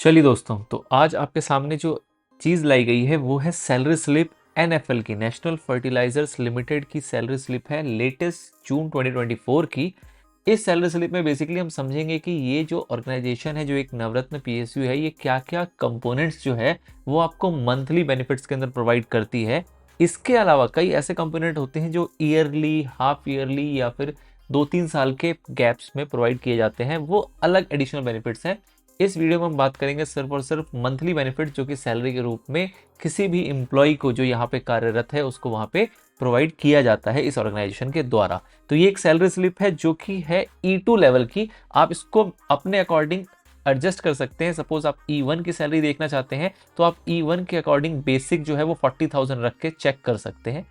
चलिए दोस्तों, तो आज आपके सामने जो चीज़ लाई गई है वो है सैलरी स्लिप। एनएफएल की, नेशनल फर्टिलाइजर्स लिमिटेड की सैलरी स्लिप है लेटेस्ट जून 2024 की। इस सैलरी स्लिप में बेसिकली हम समझेंगे कि ये जो ऑर्गेनाइजेशन है, जो एक नवरत्न पीएसयू है, ये क्या क्या कंपोनेंट्स जो है वो आपको मंथली बेनिफिट्स के अंदर प्रोवाइड करती है। इसके अलावा कई ऐसे कंपोनेंट होते हैं जो ईयरली, हाफ ईयरली या फिर 2-3 साल के गैप्स में प्रोवाइड किए जाते हैं, वो अलग एडिशनल बेनिफिट्स हैं। इस वीडियो में हम बात करेंगे सिर्फ और सिर्फ मंथली बेनिफिट, जो कि सैलरी के रूप में किसी भी एम्प्लॉय को जो यहाँ पे कार्यरत है उसको वहाँ पे प्रोवाइड किया जाता है इस ऑर्गेनाइजेशन के द्वारा। तो ये एक सैलरी स्लिप है जो कि है E2 लेवल की। आप इसको अपने अकॉर्डिंग एडजस्ट कर सकते हैं। सपोज आप E1 की सैलरी देखना चाहते हैं तो आप E1 के अकॉर्डिंग बेसिक जो है वो 40,000 रख के चेक कर सकते हैं।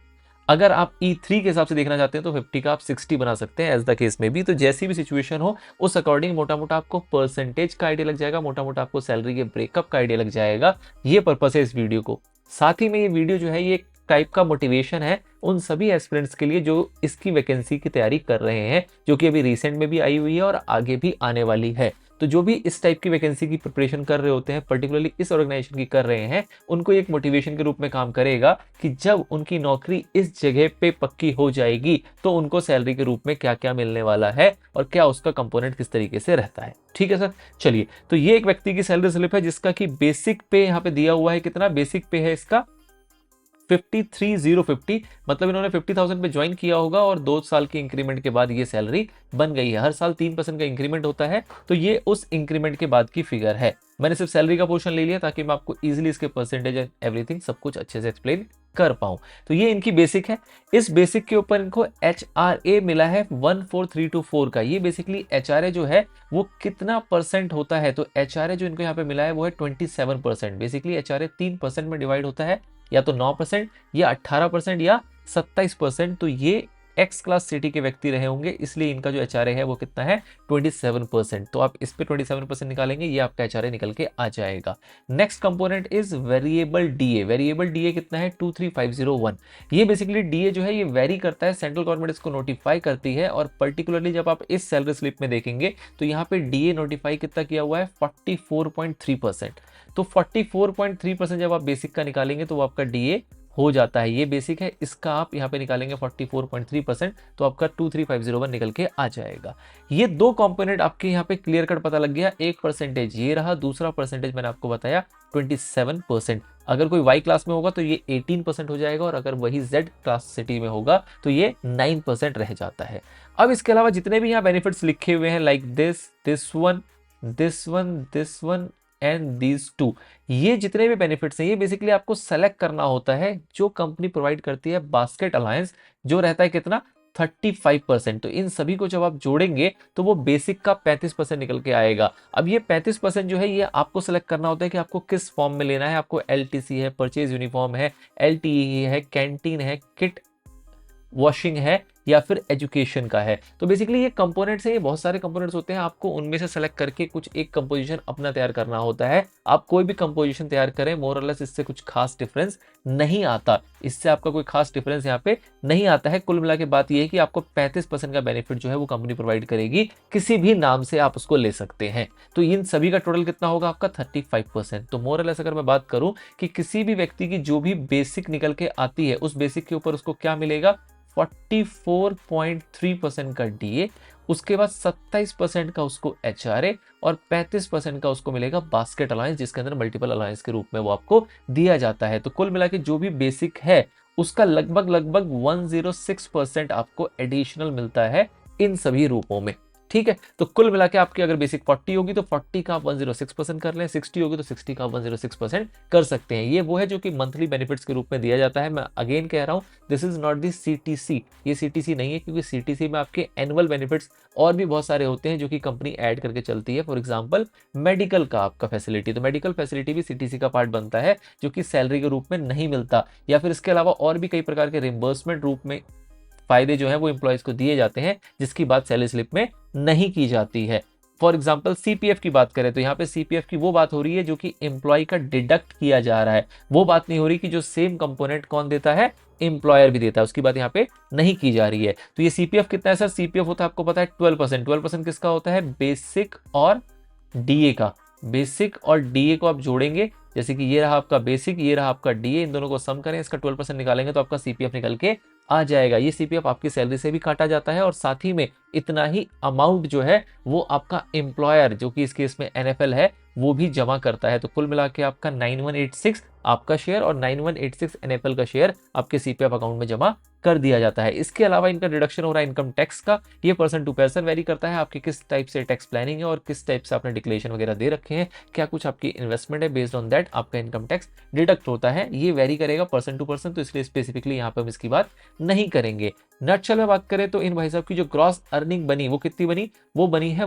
अगर आप E3 के हिसाब से देखना चाहते हैं तो 50 का आप 60 बना सकते हैं, एज द केस में भी। तो जैसी भी सिचुएशन हो उस अकॉर्डिंग मोटा मोटा आपको परसेंटेज का आइडिया लग जाएगा, मोटा मोटा आपको सैलरी के ब्रेकअप का आइडिया लग जाएगा। ये पर्पस है इस वीडियो को। साथ ही में ये वीडियो जो है ये एक टाइप का मोटिवेशन है उन सभी एस्पिरेंट्स के लिए जो इसकी वैकेंसी की तैयारी कर रहे हैं, जो कि अभी रिसेंट में भी आई हुई है और आगे भी आने वाली है। तो जो भी इस टाइप की वैकेंसी की प्रिपरेशन कर रहे होते हैं, पर्टिकुलरली इस ऑर्गेनाइजेशन की कर रहे हैं, उनको एक मोटिवेशन के रूप में काम करेगा कि जब उनकी नौकरी इस जगह पे पक्की हो जाएगी तो उनको सैलरी के रूप में क्या क्या मिलने वाला है और क्या उसका कंपोनेंट किस तरीके से रहता है। ठीक है सर, चलिए। तो ये एक व्यक्ति की सैलरी स्लिप है जिसका कि बेसिक पे यहाँ पे दिया हुआ है। कितना बेसिक पे है इसका? 53,050। मतलब इन्होंने 50,000 पे ज्वाइन किया होगा और 2 साल के इंक्रीमेंट के बाद ये सैलरी बन गई है। हर साल 3% का इंक्रीमेंट होता है, तो ये उस इंक्रीमेंट के बाद की फिगर है। मैंने सिर्फ सैलरी का पोर्शन ले लिया ताकि मैं आपको इजीली इसके परसेंटेज एंड एवरीथिंग सब कुछ अच्छे से एक्सप्लेन कर पाऊं। तो ये इनकी बेसिक है। इस बेसिक के ऊपर इनको HRA मिला है 14324 का। ये बेसिकली HRA जो है वो कितना परसेंट होता है, तो HRA जो इनको यहाँ पे मिला है वो है 27%। बेसिकली HRA 3% में डिवाइड होता है, या तो 9% या 18% या 27%। तो ये एक्स क्लास सिटी के व्यक्ति रहे होंगे, इसलिए इनका जो HRA है वो कितना है? 27%। तो आप इस पे 27% निकालेंगे, ये आपका HRA निकल के आ जाएगा। Next component is variable DA। Variable DA कितना है? 23,501। ये बेसिकली DA जो है ये वेरी करता है, सेंट्रल गवर्नमेंट इसको नोटिफाई करती है। और पर्टिकुलरली जब आप इस सैलरी स्लिप में देखेंगे तो यहाँ पे DA नोटिफाई कितना किया हुआ है? 44.3%। तो 44.3% जब आप बेसिक का निकालेंगे तो वो आपका DA हो जाता है। ये बेसिक है, इसका आप यहाँ पे निकालेंगे 44.3%, तो आपका 23,501 निकल के आ जाएगा। ये दो कंपोनेंट आपके यहाँ पे क्लियर कट पता लग गया। एक परसेंटेज ये रहा, दूसरा परसेंटेज मैंने आपको बताया 27%। अगर कोई Y क्लास में होगा तो ये 18% हो जाएगा, और अगर वही Z क्लास सिटी में होगा तो ये 9% रह जाता है। अब इसके अलावा जितने भी यहाँ बेनिफिट्स लिखे हुए हैं, like this one, this one and these two, ये जितने भी बेनिफिट्स हैं ये बेसिकली आपको सेलेक्ट करना होता है। जो कंपनी प्रोवाइड करती है बास्केट अलायंस, जो रहता है कितना? 35%। तो इन सभी को जब आप जोड़ेंगे तो वो बेसिक का 35% निकल के आएगा। अब ये 35% जो है ये आपको सेलेक्ट करना होता है कि आपको किस फॉर्म में लेना है। आपको LTC है, परचेज यूनिफॉर्म है, LTE है, कैंटीन है, किट वॉशिंग है, या फिर एजुकेशन का है। तो बेसिकली ये कंपोनेंट्स हैं, ये बहुत सारे कंपोनेंट्स होते हैं। आपको उनमें से सेलेक्ट करके कुछ एक कंपोजिशन अपना तैयार करना होता है। आप कोई भी कंपोजिशन तैयार करें, मोर और लेस इससे कुछ खास डिफरेंस नहीं आता। इससे आपका कोई खास डिफरेंस यहाँ पे नहीं आता है। कुल मिला के बात ये है कि आपको 35% का बेनिफिट जो है वो कंपनी प्रोवाइड करेगी। किसी भी नाम से आप उसको ले सकते हैं। तो इन सभी का टोटल कितना होगा? आपका 35%। तो मोर और लेस अगर मैं बात करूं कि किसी भी व्यक्ति की जो भी बेसिक निकल के आती है, उस बेसिक के ऊपर उसको क्या मिलेगा? 44.3% का DA, उसके बाद 27% का उसको HRA और 35% का उसको मिलेगा बास्केट अलायंस, जिसके अंदर मल्टीपल अलायंस के रूप में वो आपको दिया जाता है। तो कुल मिला के जो भी बेसिक है उसका लगभग 106% आपको एडिशनल मिलता है इन सभी रूपों में। ठीक है, तो कुल मिला के आपकी अगर बेसिक 40 होगी तो 40 का आप 106% कर लें, 60 होगी तो 60 का आप 106% कर सकते हैं। ये वो है जो कि मंथली बेनिफिट्स के रूप में दिया जाता है। मैं अगेन कह रहा हूं, this is not the CTC। ये CTC नहीं है, क्योंकि CTC में आपके एनुअल बेनिफिट्स और भी बहुत सारे होते हैं जो कि कंपनी ऐड करके चलती है। फॉर एग्जाम्पल मेडिकल का आपका फैसिलिटी, तो मेडिकल फैसिलिटी भी CTC का पार्ट बनता है, जो कि सैलरी के रूप में नहीं मिलता। या फिर इसके अलावा और भी कई प्रकार के रिम्बर्समेंट रूप में फायदे जो है वो एम्प्लॉयज को दिए जाते हैं, जिसकी बात सैलरी स्लिप में नहीं की जाती है। फॉर एग्जाम्पल CPF की बात करें तो यहाँ पे CPF की वो बात हो रही है जो कि एम्प्लॉय का डिडक्ट किया जा रहा है। वो बात नहीं हो रही कि जो सेम कंपोनेंट कौन देता है? एम्प्लॉयर भी देता है, उसकी बात यहाँ पे नहीं की जा रही है। तो ये CPF कितना है सर? CPF होता है, आपको पता है 12%। 12% किसका होता है? बेसिक और DA का। बेसिक और डीए को आप जोड़ेंगे, जैसे कि ये रहा आपका बेसिक, ये रहा आपका डीए, इन दोनों को सम करें, इसका 12% निकालेंगे तो आपका सीपीएफ निकल के आ जाएगा। ये सीपीएफ आपकी सैलरी से भी काटा जाता है और साथ ही में इतना ही अमाउंट जो है वो आपका एम्प्लॉयर, जो कि इस केस में एनएफएल है, वो भी जमा करता है। तो कुल मिला के आपका 9186 आपका शेयर और 9186 एनएफएल का शेयर आपके सीपीएफ अकाउंट में जमा कर दिया जाता है। इसके अलावा इनका डिडक्शन हो रहा है इनकम टैक्स का, ये पर्सन टू पर्सन वेरी करता है, आपकी किस टाइप से टैक्स प्लानिंग है और किस टाइप से आपने डिक्लेरेशन वगैरह दे रखे हैं, क्या कुछ आपकी इन्वेस्टमेंट है, बेस्ड ऑन दैट आपका इनकम टैक्स डिडक्ट होता है। ये वेरी करेगा पर्सन टू पर्सन, तो इसलिए स्पेसिफिकली यहाँ पे हम इसकी बात नहीं करेंगे। नटशल में बात करें तो इन भाई साहब की जो ग्रॉस अर्निंग बनी वो कितनी बनी, वो बनी है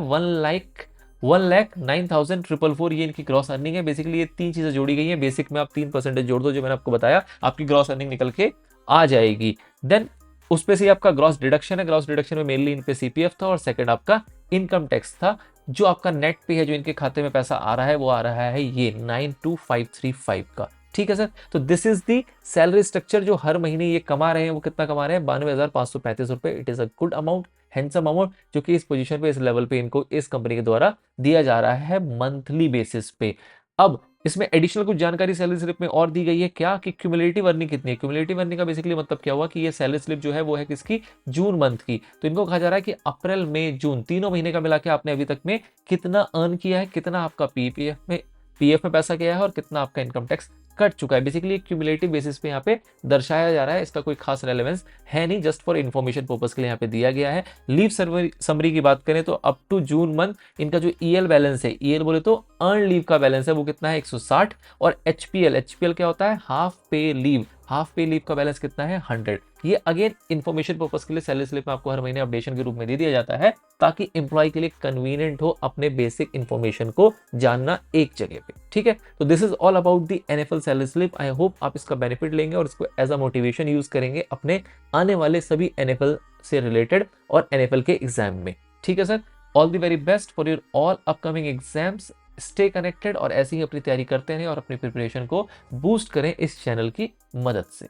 1,09,444, ये इनकी ग्रॉस अर्निंग है। बेसिकली ये तीन चीजें जोड़ी गई हैं, बेसिक में आप 3% जोड़ दो जो मैंने आपको बताया, आपकी ग्रॉस अर्निंग निकल के आ जाएगी। देन उस पे से आपका ग्रॉस डिडक्शन है, ग्रॉस डिडक्शन में मेनली इन पे सीपीएफ था और सेकंड आपका इनकम टैक्स था। जो आपका नेट पे है, जो इनके खाते में पैसा आ रहा है, वो आ रहा है ये 92,535 का। ठीक है सर, तो this is the salary structure जो हर महीने ये कमा रहे हैं। वो कितना कमा रहे हैं, 92,535 रुपए। It is a good amount, handsome amount, जो कि इस पोजीशन पे, इस लेवल पे इनको इस कंपनी के द्वारा दिया जा रहा है मंथली बेसिस पे। अब इसमें एडिशनल कुछ जानकारी सैलरी स्लिप में और दी गई है, क्या कि क्यूमुलेटिव अर्निंग कितनी है। क्यूमुलेटिव अर्निंग का बेसिकली मतलब क्या हुआ कि ये सैलरी स्लिप जो है वो है किसकी, जून मंथ की। तो इनको कहा जा रहा है कि अप्रैल मई जून तीनों महीने का मिला के आपने अभी तक में कितना अर्न किया है, कितना आपका पीएफ में पैसा गया है और कितना आपका इनकम टैक्स कट चुका है। बेसिकली क्यूमुलेटिव बेसिस पे यहाँ पे दर्शाया जा रहा है, इसका कोई खास रेलेवेंस है नहीं, जस्ट फॉर इन्फॉर्मेशन पर्पस के लिए यहाँ पे दिया गया है। लीव समरी की बात करें तो अप टू जून मंथ इनका जो ईएल बैलेंस है, ईएल बोले तो अर्न लीव का बैलेंस है, वो कितना है 160। और एचपीएल क्या होता है, हाफ पे लीव, हाफ पे लीव का बैलेंस कितना है 100। ये अगेन इन्फॉर्मेशन पर्पस के लिए सैलरी स्लिप में आपको हर महीने अपडेशन के रूप में दे दिया जाता है, ताकि एम्प्लॉय के लिए कन्वीनियंट हो अपने बेसिक इन्फॉर्मेशन को जानना एक जगह पे। ठीक है, तो this is all about the NFL salary slip. I hope आप इसका बेनिफिट लेंगे और इसको एज अ मोटिवेशन यूज करेंगे अपने आने वाले सभी एनएफएल से रिलेटेड और एनएफएल के एग्जाम में। ठीक है sir, all the very best for your all upcoming exams. Stay connected और ऐसे ही अपनी तैयारी करते रहें और अपनी प्रिपरेशन को बूस्ट करें इस चैनल की मदद से।